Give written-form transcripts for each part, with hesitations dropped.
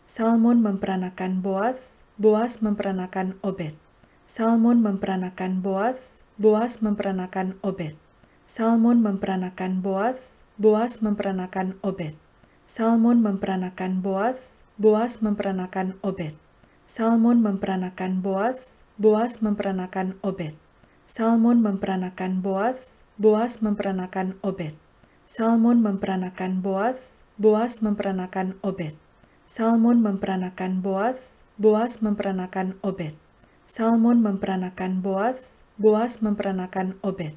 Salmon memperanakan Boas, Boas memperanakan Obed. Salmon memperanakan Boas, Boas memperanakan Obed. Salmon memperanakan Boas, Boas memperanakan Obed. Salmon memperanakan Boas, Boas memperanakan Obed. Salmon memperanakan Boas, Boas memperanakan Obed. Salmon memperanakan Boas, Boas memperanakan Obed. Salmon memperanakan Boas, Boas memperanakan Obed. Salmon memperanakan Boas, Boas memperanakan Obed. Salmon memperanakan Boas, Boas memperanakan Obed.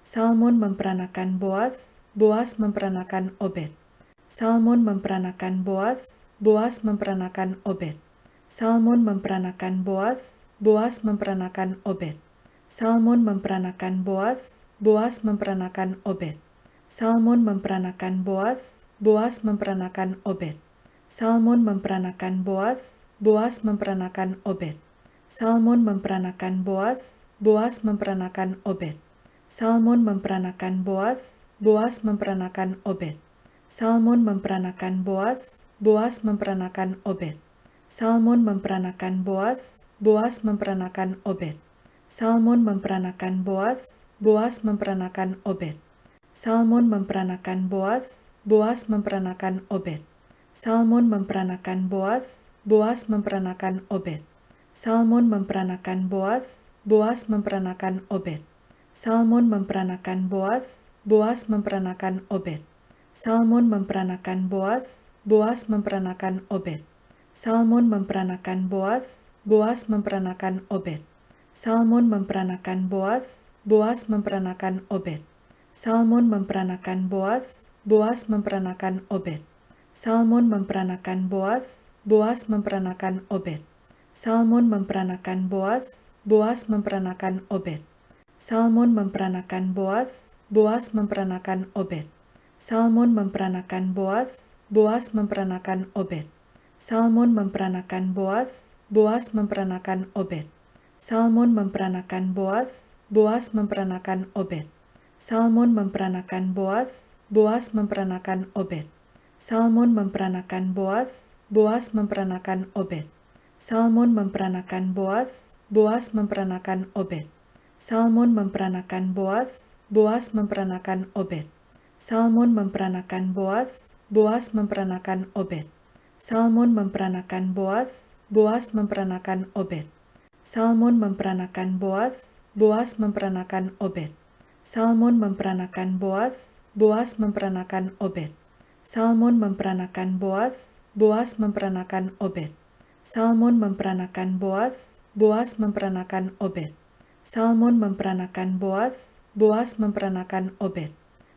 Salmon memperanakan Boas, Boas memperanakan Obed. Salmon memperanakan Boas, Boas memperanakan Obed. Salmon memperanakan Boas, Boas memperanakan Obed. Salmon memperanakan Boas, Boas memperanakan Obed. Salmon memperanakan Boas, Boas memperanakan Obed. Salmon memperanakan Boas, Boas memperanakan Obed. Salmon memperanakan Boas, Boas memperanakan Obed. Salmon memperanakan Boas, Boas memperanakan Obed. Salmon memperanakan Boas, Boas memperanakan Obed. Salmon memperanakan Boas, Boas memperanakan Obed. Salmon memperanakan Boas, Boas memperanakan Obed. Salmon memperanakan Boas, Boas memperanakan Obed. Salmon memperanakan Boas, Boas memperanakan Obed. Salmon memperanakan Boas, Boas memperanakan Obed. Salmon memperanakan Boas, Boas memperanakan Obed. Salmon memperanakan Boas, Boas memperanakan Obed. Salmon memperanakan Boas, Boas memperanakan Obed. Salmon memperanakan Boas, Boas memperanakan Obed. Salmon memperanakan Boas, Boas memperanakan Obed. Salmon memperanakan Boas, Boas memperanakan Obed. Salmon memperanakan Boas, Boas memperanakan Obed. Salmon memperanakan Boas, Boas memperanakan Obed. Salmon memperanakan Boas, Boas memperanakan Obed. Salmon memperanakan Boas, Boas memperanakan Obed. Salmon memperanakan Boas, Boas memperanakan Obed. Salmon memperanakan Boas, Boas memperanakan Obed. Salmon memperanakan Boas, Boas memperanakan Obed. Salmon memperanakan Boas, Boas memperanakan Obed. Salmon memperanakan Boas, Boas memperanakan Obed. Salmon memperanakan Boas, Boas memperanakan Obed. Salmon memperanakan Boas, Boas memperanakan Obed. Salmon memperanakan Boas, Boas memperanakan Obed. Salmon memperanakan Boas, Boas memperanakan Obed. Salmon memperanakan Boas, Boas memperanakan Obed. Salmon memperanakan Boas, Boas memperanakan Obed. Salmon memperanakan Boas, Boas memperanakan Obed.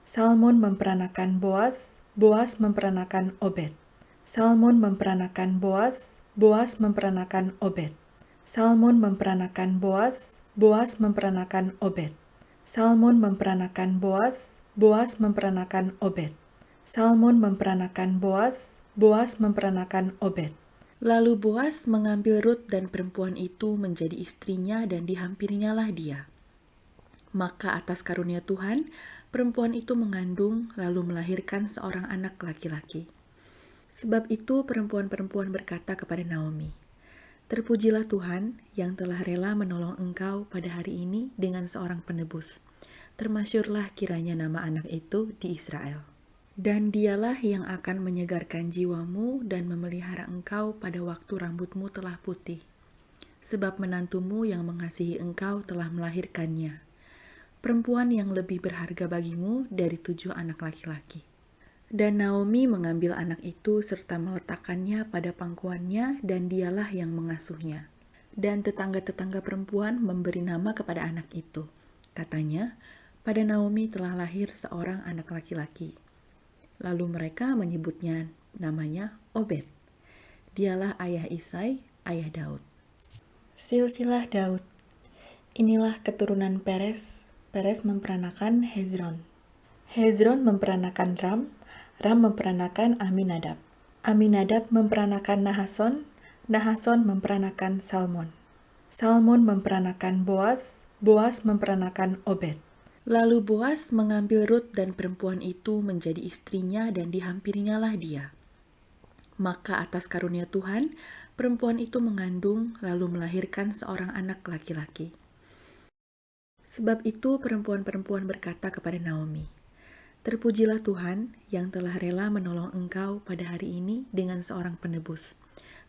Salmon memperanakan Boas, Boas memperanakan Obed. Salmon memperanakan Boas, Boas memperanakan Obed. Salmon memperanakan Boas, Boas memperanakan Obed. Salmon memperanakan Boas, Boas memperanakan Obed. Salmon memperanakan Boas, Boas memperanakan Obed. Lalu Boas mengambil Rut dan perempuan itu menjadi istrinya dan dihampirinya dia. Maka atas karunia Tuhan, perempuan itu mengandung lalu melahirkan seorang anak laki-laki. Sebab itu perempuan-perempuan berkata kepada Naomi, "Terpujilah Tuhan yang telah rela menolong engkau pada hari ini dengan seorang penebus. Termasyurlah kiranya nama anak itu di Israel. Dan dialah yang akan menyegarkan jiwamu dan memelihara engkau pada waktu rambutmu telah putih. Sebab menantumu yang mengasihi engkau telah melahirkannya. Perempuan yang lebih berharga bagimu dari 7 anak laki-laki." Dan Naomi mengambil anak itu serta meletakkannya pada pangkuannya dan dialah yang mengasuhnya. Dan tetangga-tetangga perempuan memberi nama kepada anak itu. Katanya, pada Naomi telah lahir seorang anak laki-laki. Lalu mereka menyebutnya namanya Obed. Dialah ayah Isai, ayah Daud. Silsilah Daud. Inilah keturunan Peres. Peres memperanakan Hezron. Hezron memperanakan Ram. Ram memperanakan Aminadab. Aminadab memperanakan Nahason. Nahason memperanakan Salmon. Salmon memperanakan Boas. Boas memperanakan Obed. Lalu Boas mengambil Rut dan perempuan itu menjadi istrinya dan dihampirinya dia. Maka atas karunia Tuhan, perempuan itu mengandung lalu melahirkan seorang anak laki-laki. Sebab itu perempuan-perempuan berkata kepada Naomi, "Terpujilah Tuhan yang telah rela menolong engkau pada hari ini dengan seorang penebus.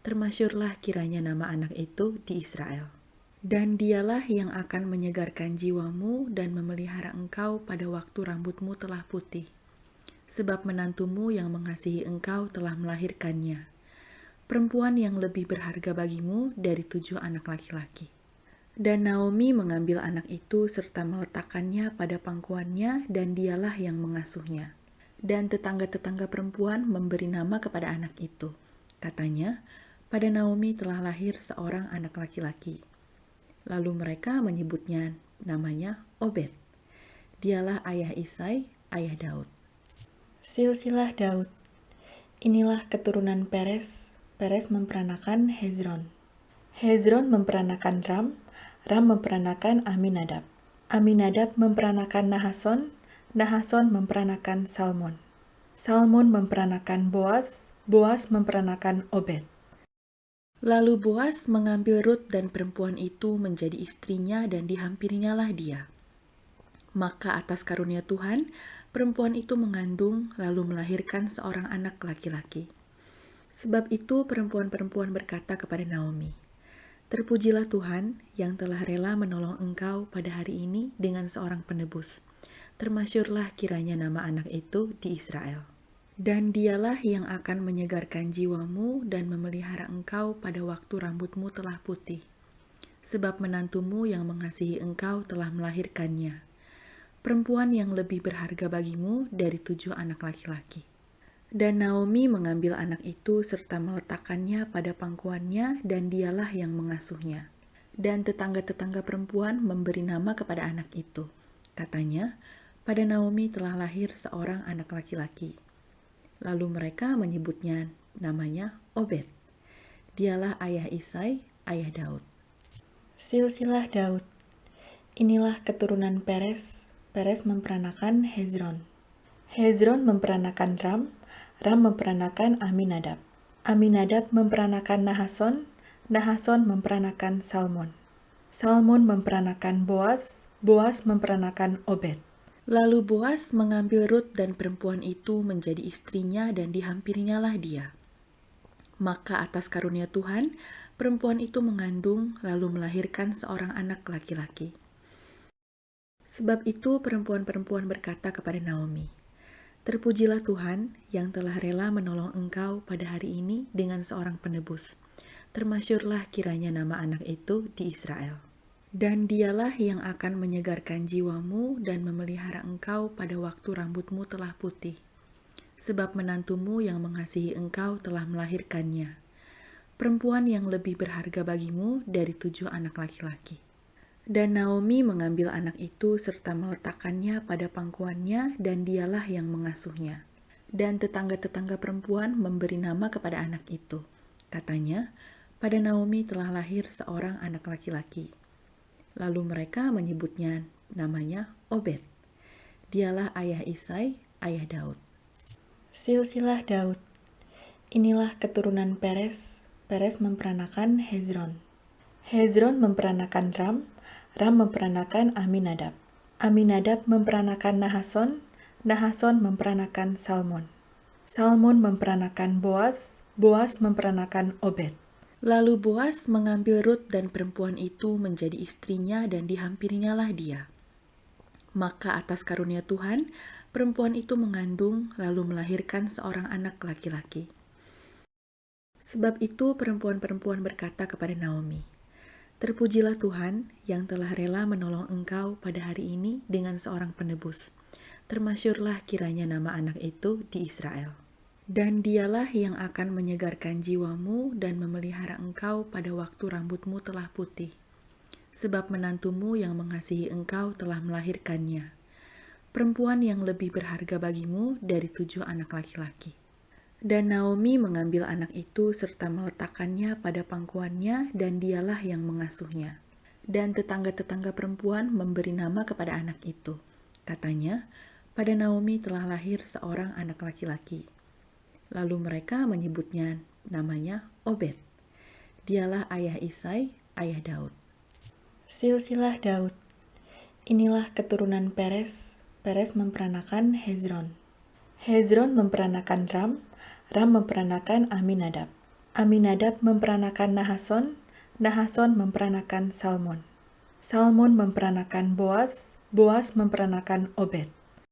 Termasyurlah kiranya nama anak itu di Israel. Dan dialah yang akan menyegarkan jiwamu dan memelihara engkau pada waktu rambutmu telah putih. Sebab menantumu yang mengasihi engkau telah melahirkannya. Perempuan yang lebih berharga bagimu dari 7 anak laki-laki." Dan Naomi mengambil anak itu serta meletakkannya pada pangkuannya dan dialah yang mengasuhnya. Dan tetangga-tetangga perempuan memberi nama kepada anak itu. Katanya, pada Naomi telah lahir seorang anak laki-laki. Lalu mereka menyebutnya namanya Obed. Dialah ayah Isai, ayah Daud. Silsilah Daud. Inilah keturunan Peres. Peres memperanakan Hezron. Hezron memperanakan Ram. Ram memperanakan Aminadab. Aminadab memperanakan Nahason. Nahason memperanakan Salmon. Salmon memperanakan Boas. Boas memperanakan Obed. Lalu Boas mengambil Rut dan perempuan itu menjadi istrinya dan dihampirinyalah dia. Maka atas karunia Tuhan, perempuan itu mengandung lalu melahirkan seorang anak laki-laki. Sebab itu perempuan-perempuan berkata kepada Naomi, "Terpujilah Tuhan yang telah rela menolong engkau pada hari ini dengan seorang penebus. Termasyurlah kiranya nama anak itu di Israel. Dan dialah yang akan menyegarkan jiwamu dan memelihara engkau pada waktu rambutmu telah putih. Sebab menantumu yang mengasihi engkau telah melahirkannya. Perempuan yang lebih berharga bagimu dari 7 anak laki-laki." Dan Naomi mengambil anak itu serta meletakkannya pada pangkuannya dan dialah yang mengasuhnya. Dan tetangga-tetangga perempuan memberi nama kepada anak itu. Katanya, pada Naomi telah lahir seorang anak laki-laki. Lalu mereka menyebutnya namanya Obed. Dialah ayah Isai, ayah Daud. Silsilah Daud. Inilah keturunan Peres. Peres memperanakan Hezron. Hezron memperanakan Ram. Ram memperanakan Aminadab. Aminadab memperanakan Nahason. Nahason memperanakan Salmon. Salmon memperanakan Boas. Boas memperanakan Obed. Lalu Boas mengambil Rut dan perempuan itu menjadi istrinya dan dihampirinyalah dia. Maka atas karunia Tuhan, perempuan itu mengandung lalu melahirkan seorang anak laki-laki. Sebab itu perempuan-perempuan berkata kepada Naomi, "Terpujilah Tuhan yang telah rela menolong engkau pada hari ini dengan seorang penebus. Termasyurlah kiranya nama anak itu di Israel. Dan dialah yang akan menyegarkan jiwamu dan memelihara engkau pada waktu rambutmu telah putih. Sebab menantumu yang mengasihi engkau telah melahirkannya. Perempuan yang lebih berharga bagimu dari 7 anak laki-laki." Dan Naomi mengambil anak itu serta meletakkannya pada pangkuannya dan dialah yang mengasuhnya. Dan tetangga-tetangga perempuan memberi nama kepada anak itu. Katanya, pada Naomi telah lahir seorang anak laki-laki. Lalu mereka menyebutnya namanya Obed. Dialah ayah Isai, ayah Daud. Silsilah Daud. Inilah keturunan Peres. Peres memperanakan Hezron. Hezron memperanakan Ram. Ram memperanakan Aminadab. Aminadab memperanakan Nahason. Nahason memperanakan Salmon. Salmon memperanakan Boas. Boas memperanakan Obed. Lalu Boas mengambil Rut dan perempuan itu menjadi istrinya dan dihampirinyalah dia. Maka atas karunia Tuhan, perempuan itu mengandung lalu melahirkan seorang anak laki-laki. Sebab itu perempuan-perempuan berkata kepada Naomi, "Terpujilah Tuhan yang telah rela menolong engkau pada hari ini dengan seorang penebus. Termasyurlah kiranya nama anak itu di Israel. Dan dialah yang akan menyegarkan jiwamu dan memelihara engkau pada waktu rambutmu telah putih. Sebab menantumu yang mengasihi engkau telah melahirkannya. Perempuan yang lebih berharga bagimu dari 7 anak laki-laki." Dan Naomi mengambil anak itu serta meletakkannya pada pangkuannya dan dialah yang mengasuhnya. Dan tetangga-tetangga perempuan memberi nama kepada anak itu. Katanya, pada Naomi telah lahir seorang anak laki-laki. Lalu mereka menyebutnya namanya Obed. Dialah ayah Isai, ayah Daud. Silsilah Daud. Inilah keturunan Peres. Peres memperanakan Hezron. Hezron memperanakan Ram. Ram memperanakan Aminadab. Aminadab memperanakan Nahason. Nahason memperanakan Salmon. Salmon memperanakan Boas. Boas memperanakan Obed.